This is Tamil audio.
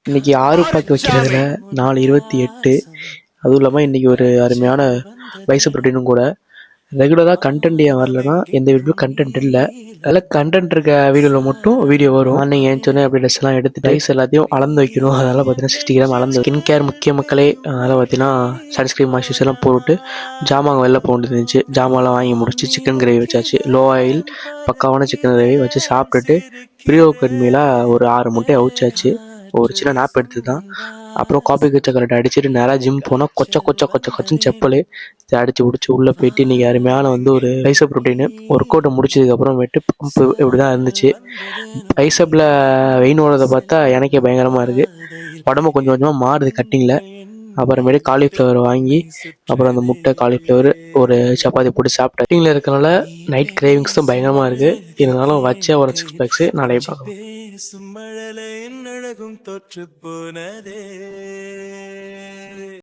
இன்னைக்கு 6 பாக்கு வைக்கிறதுல 4:28. அதுவும் இல்லாமல் இன்னைக்கு ஒரு அருமையான பைசப் ரொட்டீனும் கூட. ரெகுலராக கண்டென்ட் ஏன் வரலன்னா எந்த வீடியோ கண்டென்ட் இல்லை. அதில் கண்டென்ட் இருக்க வீடியோவில் மட்டும் வீடியோ வரும். மார்னிங் ஏஞ்சோன்னே அப்படி ட்ரெஸ் எல்லாம் எடுத்துட்டு ரைஸ் எல்லாத்தையும் அளந்து வைக்கணும். அதனால் பார்த்தீங்கன்னா 60 கிராம் அளந்து. ஸ்கின் கேர் முக்கிய மக்களே. அதனால் பார்த்தீங்கன்னா சன்ஸ்கிரீன் மாய்ஸ்சரைசர் எல்லாம் போட்டு ஜாமான் வெளில போக வேண்டியது இருந்துச்சு. ஜாமான்லாம் வாங்கி முடிச்சு சிக்கன் கிரேவி வச்சாச்சு. லோ ஆயில் பக்காவான சிக்கன் கிரேவி வச்சு சாப்பிட்டுட்டு ப்ரீ கட்மியில் ஒரு 6 முட்டை அவிச்சாச்சு. ஒரு சின்ன நாப் எடுத்து தான். அப்புறம் காப்பி கச்ச கரெக்ட் அடிச்சுட்டு நேராக ஜிம் போனால் கொச்சன்னு செப்பல் அடிச்சு பிடிச்சி உள்ளே போயிட்டு இன்றைக்கி அருமையான ஒரு பைசப் ரொட்டீனு ஒர்க் அவுட்டை முடிச்சதுக்கப்புறமேட்டு பம்பு இப்படி தான் இருந்துச்சு. பைசப்பில் வெயின் ஓடுறதை பார்த்தா எனக்கே பயங்கரமாக இருக்குது. உடம்பு கொஞ்சம் கொஞ்சமாக மாறுது கட்டிங்கில். அப்புறமேட்டு காலிஃப்ளவர் வாங்கி அப்புறம் அந்த முட்டை காலிஃப்ளவர் ஒரு சப்பாத்தி போட்டு சாப்பிட்டேன். கட்டிங்கில் இருக்கனால நைட் கிரேவிங்ஸ் தான் பயங்கரமாக இருக்குது. இருந்தாலும் வச்ச ஒரு 6 பேக்ஸு நாளைக்கு பார்க்கலாம்.